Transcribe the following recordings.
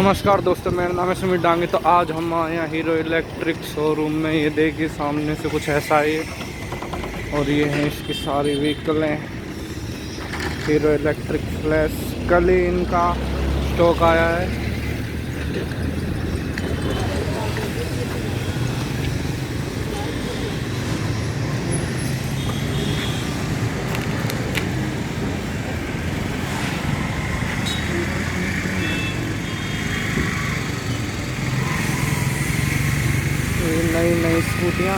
नमस्कार दोस्तों, मेरा नाम है सुमित डांगी। तो आज हम आए हैं हीरो इलेक्ट्रिक शोरूम में। ये देखिए सामने से कुछ ऐसा है और ये हैं इसकी सारी व्हीकलें। हीरो इलेक्ट्रिक फ्लैश कल ही इनका स्टॉक आया है। ये नई नई स्कूटियाँ।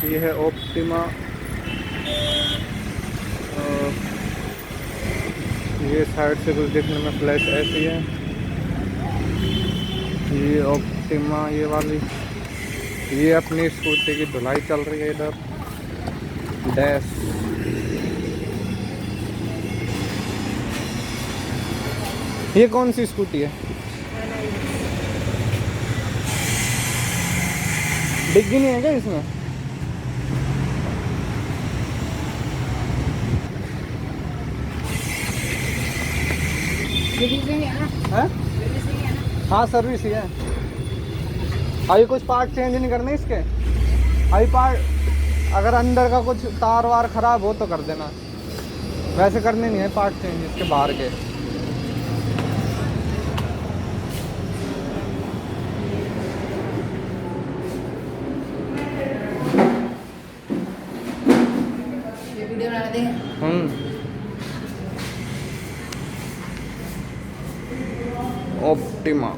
ये है ऑप्टिमा। ये साइड से कुछ देखने में फ्लैश ऐसी है। ये ऑप्टिमा ये वाली। ये अपनी स्कूटी की धुलाई चल रही है इधर। डैश ये कौन सी स्कूटी है? डिग्गी नहीं है क्या इसमें? है? हाँ सर्विस ही है। अभी कुछ पार्ट चेंज नहीं करने इसके। अभी पार्ट अगर अंदर का कुछ तार वार खराब हो तो कर देना, वैसे करने नहीं है पार्ट चेंज इसके बाहर के। Optima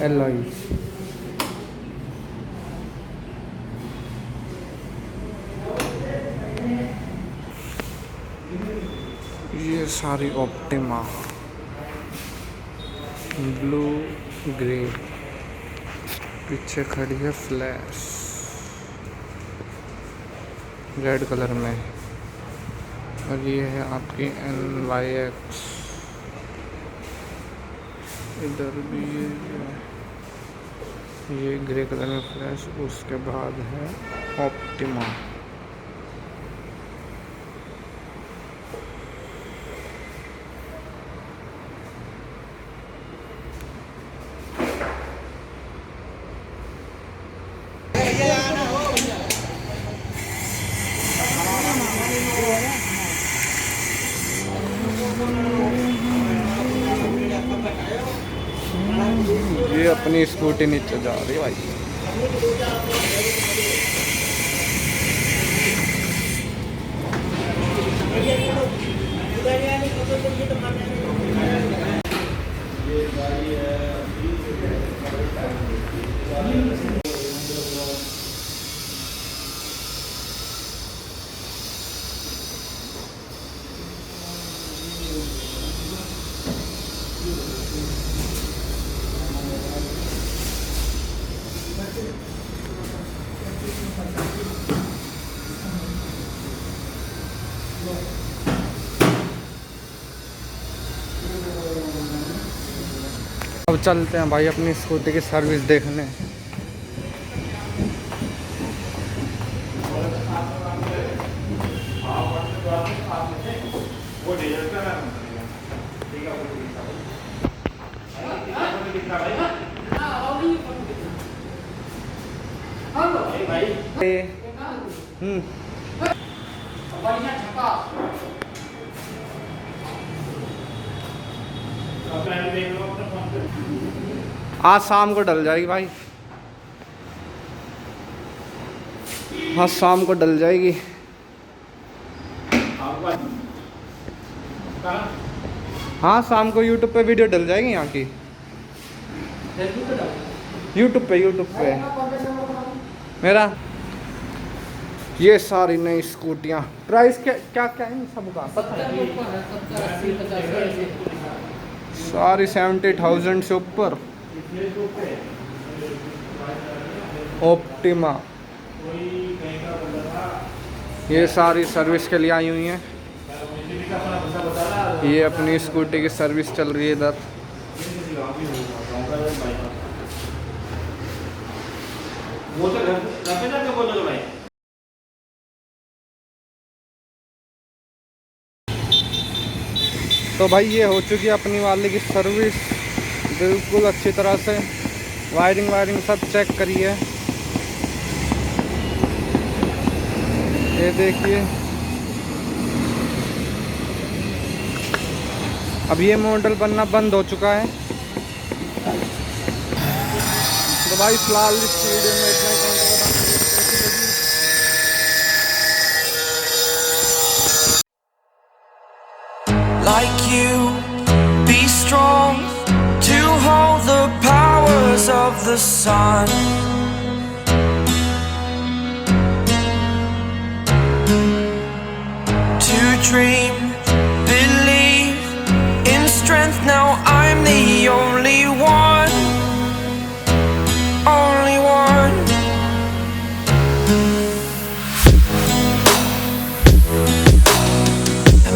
alloy. ये सारी ऑप्टिमा ब्लू ग्रे। पीछे खड़ी है फ्लैश रेड कलर में। और ये है आपकी NYX। इधर भी ये ग्रे कलर में फ्लैश। उसके बाद है ऑप्टिमा। ये अपनी स्कूटी नीचे जा रही है भाई। अब चलते हैं भाई अपनी स्कूटी की सर्विस देखने। आज शाम को डल जाएगी भाई। हाँ शाम को डल जाएगी। हाँ शाम को यूट्यूब पे वीडियो डल जाएगी यहाँ की। यूट्यूब पे मेरा। ये सारी नई स्कूटियाँ प्राइस क्या क्या क्या है सबका पता है? सारी 70,000 से ऊपर। ऑप्टिमा ये सारी सर्विस के लिए आई हुई हैं। ये अपनी स्कूटी की सर्विस चल रही है इधर। वो तो घर पे जाके बोलो भाई। तो भाई ये हो चुकी है अपनी वाले की सर्विस बिल्कुल अच्छी तरह से। वायरिंग सब चेक करिए, ये देखिए। अब ये मॉडल बनना बंद हो चुका है। तो भाई फिलहाल इस वीडियो में इतना ही। Like you, be strong to hold the powers of the sun. To dream, believe in strength. Now I'm the only one, only one.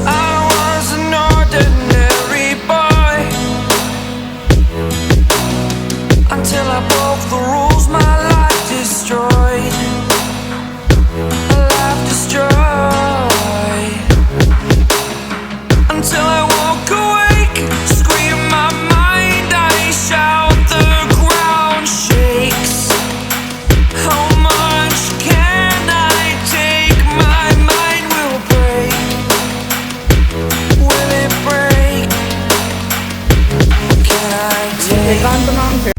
I was an ordinary boy until I broke the rules. My life destroyed, a life destroyed. Until I woke awake, scream my mind, I shout, the ground shakes. How much can I take? My mind will break. Will it break? Can I take? एकांत नाम से